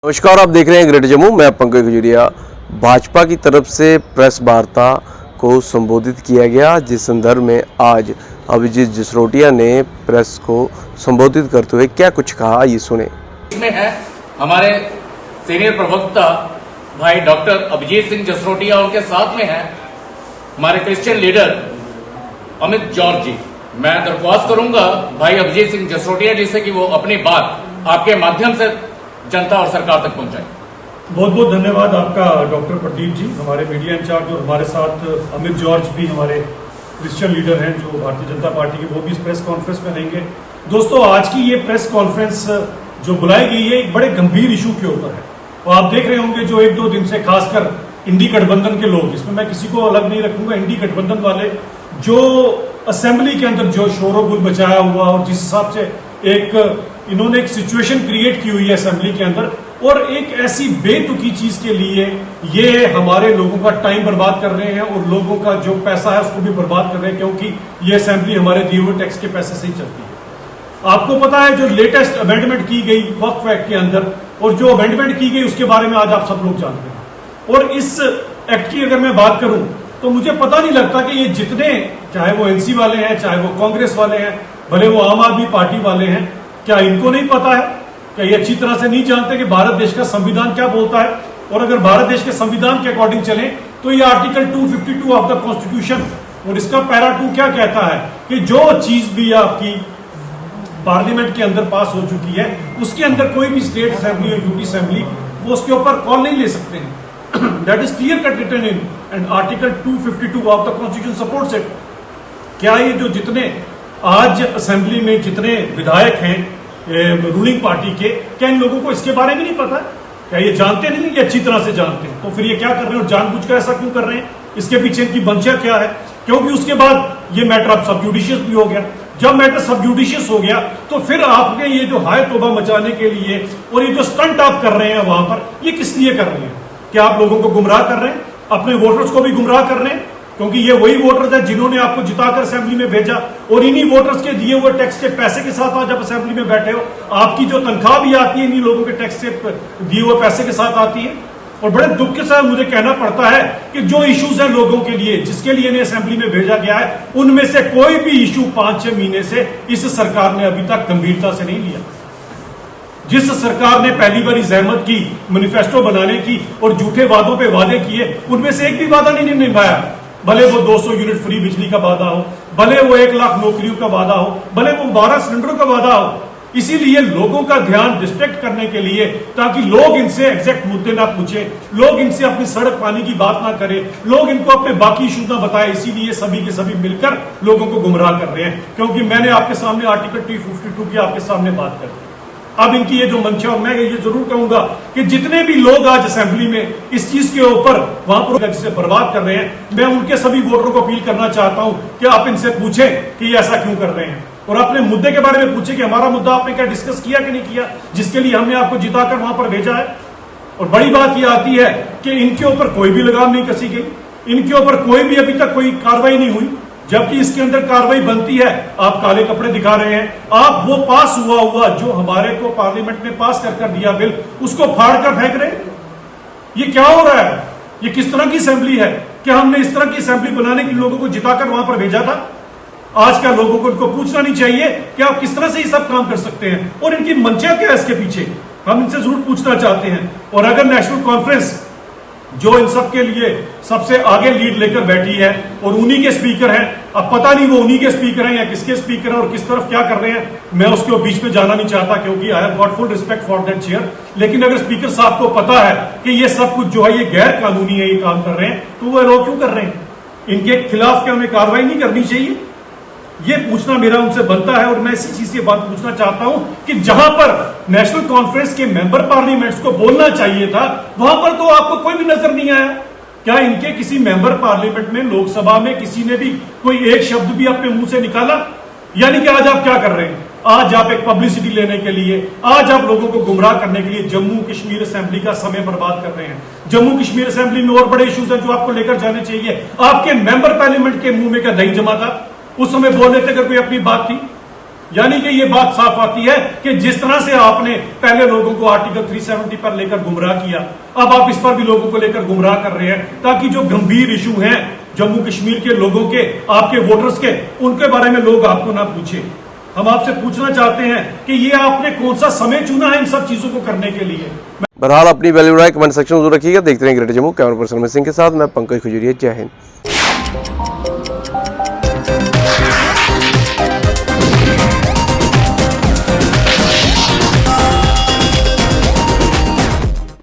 नमस्कार, आप देख रहे हैं ग्रेट जम्मू। मैं पंकज खजूरिया। भाजपा की तरफ से प्रेस वार्ता को संबोधित किया गया, जिस संदर्भ में आज अभिजीत जसरोटिया ने प्रेस को संबोधित करते हुए क्या कुछ कहा, ये सुने। इसमें है हमारे सीनियर प्रवक्ता भाई डॉक्टर अभिजीत सिंह जसरोटिया, उनके साथ में है हमारे क्रिश्चियन लीडर अमित जॉर्ज जी। मैं दरख्वास्त करूंगा भाई अभिजीत सिंह जसरोटिया जी से कि वो अपनी बात आपके माध्यम से जनता और सरकार तक पहुंचाए। बहुत बहुत धन्यवाद आपका डॉक्टर प्रदीप जी, हमारे मीडिया इंचार्ज, और हमारे साथ अमित जॉर्ज भी हमारे क्रिश्चियन लीडर हैं जो भारतीय जनता पार्टी के, वो भी इस प्रेस कॉन्फ्रेंस में रहेंगे। दोस्तों, आज की ये प्रेस कॉन्फ्रेंस जो बुलाई गई है एक बड़े गंभीर इशू के ऊपर है, और आप देख रहे होंगे जो एक दो दिन से खासकर इंडी गठबंधन के लोग, इसमें मैं किसी को अलग नहीं रखूंगा, इंडी गठबंधन वाले जो असेंबली के अंदर जो शोरगुल मचाया हुआ और जिस हिसाब से इन्होंने एक सिचुएशन क्रिएट की हुई है असेंबली के अंदर, और एक ऐसी बेतुकी चीज के लिए ये हमारे लोगों का टाइम बर्बाद कर रहे हैं और लोगों का जो पैसा है उसको भी बर्बाद कर रहे हैं, क्योंकि ये असेंबली हमारे दिए हुए टैक्स के पैसे से ही चलती है। आपको पता है जो लेटेस्ट अमेंडमेंट की गई वक्फ एक्ट के अंदर, और जो अमेंडमेंट की गई उसके बारे में आज आप सब लोग जानते हैं। और इस एक्ट की अगर मैं बात करूं तो मुझे पता नहीं लगता कि ये जितने, चाहे वो एनसी वाले हैं, चाहे वो कांग्रेस वाले हैं, भले वो आम आदमी पार्टी वाले हैं, क्या इनको नहीं पता है? क्या ये अच्छी तरह से नहीं जानते कि भारत देश का संविधान क्या बोलता है? और अगर भारत देश के संविधान के अकॉर्डिंग चले तो ये आर्टिकल 252 ऑफ द कॉन्स्टिट्यूशन, और इसका पैरा 2 क्या कहता है कि जो चीज भी आपकी पार्लियामेंट के अंदर पास हो चुकी है उसके अंदर कोई भी स्टेट असेंबली और यूटी असेंबली वो उसके ऊपर कॉल नहीं ले सकते हैं। That is clear cut written in and article 252 of the constitution supports it. क्या ये जो जितने आज असेंबली में जितने विधायक हैं रूलिंग पार्टी के, क्या इन लोगों को इसके बारे में नहीं पता? क्या ये जानते नहीं? ये अच्छी तरह से जानते हैं, तो फिर ये क्या कर रहे हैं और जानबूझकर ऐसा क्यों कर रहे हैं? इसके पीछे इनकी मंशा क्या है? क्योंकि उसके बाद ये मैटर अब सब जुडिशियस भी हो गया। जब मैटर सब जुडिशियस हो गया तो फिर आपने ये जो हाय तौबा मचाने के लिए और ये जो स्टंट आप कर रहे हैं वहां पर, ये किस लिए कर रहे हैं? क्या आप लोगों को गुमराह कर रहे हैं? अपने वोटर्स को भी गुमराह कर रहे हैं? क्योंकि ये वही वोटर्स हैं जिन्होंने आपको जिताकर असेंबली में भेजा, और इन्हीं वोटर्स के दिए हुए टैक्स के पैसे के साथ आज आप असेंबली में बैठे हो। आपकी जो तनख्वाह भी आती है इन्हीं लोगों के टैक्स से दिए हुए पैसे के साथ आती है। और बड़े दुख के साथ मुझे कहना पड़ता है कि जो इश्यूज है लोगों के लिए, जिसके लिए इन्हें असेंबली में भेजा गया है, उनमें से कोई भी इशू 5-6 महीने से इस सरकार ने अभी तक गंभीरता से नहीं लिया। जिस सरकार ने पहली बार जहमत की मैनिफेस्टो बनाने की और झूठे वादों पे वादे किए, उनमें से एक भी वादा नहीं निभाया। भले वो 200 यूनिट फ्री बिजली का वादा हो, भले वो 1 लाख नौकरियों का वादा हो, भले वो 12 सिलेंडरों का वादा हो। इसीलिए लोगों का ध्यान डिस्ट्रैक्ट करने के लिए, ताकि लोग इनसे एग्जैक्ट मुद्दे ना पूछे, लोग इनसे अपनी सड़क पानी की बात ना करें, लोग इनको अपने बाकी इशू ना बताए, इसीलिए सभी के सभी मिलकर लोगों को गुमराह कर रहे हैं। क्योंकि मैंने आपके सामने आर्टिकल 252 की आपके सामने बात कर दी। अब इनकी ये जो मंशा, मैं ये जरूर कहूंगा कि जितने भी लोग आज असेंबली में इस चीज के ऊपर वहां पर जिसे बर्बाद कर रहे हैं, मैं उनके सभी वोटरों को अपील करना चाहता हूं कि आप इनसे पूछें कि ये ऐसा क्यों कर रहे हैं, और अपने मुद्दे के बारे में पूछें कि हमारा मुद्दा आपने क्या डिस्कस किया कि नहीं किया, जिसके लिए हमने आपको जिताकर वहां पर भेजा है। और बड़ी बात यह आती है कि इनके ऊपर कोई भी लगाम नहीं कसी गई, इनके ऊपर कोई भी अभी तक कोई कार्रवाई नहीं हुई, जबकि इसके अंदर कार्रवाई बनती है। आप काले कपड़े दिखा रहे हैं, आप वो पास हुआ जो हमारे को पार्लियामेंट में पास कर दिया बिल, उसको फाड़ कर फेंक रहे हैं। ये क्या हो रहा है? ये किस तरह की असेंबली है? क्या हमने इस तरह की असेंबली बनाने के लोगों को जिताकर वहां पर भेजा था? आज क्या लोगों को इनको पूछना नहीं चाहिए कि आप किस तरह से ये सब काम कर सकते हैं, और इनकी मंशा क्या है इसके पीछे? हम इनसे जरूर पूछना चाहते हैं। और अगर नेशनल कॉन्फ्रेंस जो इन सब के लिए सबसे आगे लीड लेकर बैठी है और उन्हीं के स्पीकर हैं, अब पता नहीं वो उन्हीं के स्पीकर हैं या किसके स्पीकर हैं और किस तरफ क्या कर रहे हैं, मैं उसके बीच में जाना नहीं चाहता, क्योंकि I have got full respect for that chair. लेकिन अगर स्पीकर साहब को पता है कि ये सब कुछ जो है ये गैर कानूनी है, ये काम कर रहे हैं, तो वो लोग क्यों कर रहे हैं? इनके खिलाफ क्या हमें कार्रवाई नहीं करनी चाहिए? ये पूछना मेरा उनसे बनता है। और मैं इसी चीज की बात पूछना चाहता हूं कि जहां पर नेशनल कॉन्फ्रेंस के मेंबर पार्लियामेंट्स को बोलना चाहिए था, वहां पर तो आपको कोई भी नजर नहीं आया। क्या इनके किसी मेंबर पार्लियामेंट में, लोकसभा में किसी ने भी कोई एक शब्द भी अपने मुंह से निकाला? यानी कि आज आप क्या कर रहे हैं? आज आप एक पब्लिसिटी लेने के लिए, आज आप लोगों को गुमराह करने के लिए जम्मू कश्मीर असेंबली का समय बर्बाद कर रहे हैं। जम्मू कश्मीर असेंबली में और बड़े इश्यूज हैं जो आपको लेकर जाने चाहिए। आपके मेंबर पार्लियामेंट के मुंह में क्या दही जमा था? उस समय बोल रहे थे अगर कोई अपनी बात थी। यानी कि ये बात साफ आती है कि जिस तरह से आपने पहले लोगों को आर्टिकल 370 पर लेकर गुमराह किया, अब आप इस पर भी लोगों को लेकर गुमराह कर रहे हैं, ताकि जो गंभीर इशू हैं जम्मू कश्मीर के लोगों के, आपके वोटर्स के, उनके बारे में लोग आपको ना पूछे। हम आपसे पूछना चाहते हैं कि ये आपने कौन सा समय चुना है इन सब चीजों को करने के लिए। बहरहाल अपनी वैल्यू राय कमेंट सेक्शन में जरूर रखिएगा। देखते रहें greater Jammu. Camera person Amit Singh के साथ मैं पंकज खजूरिया। जय हिंद।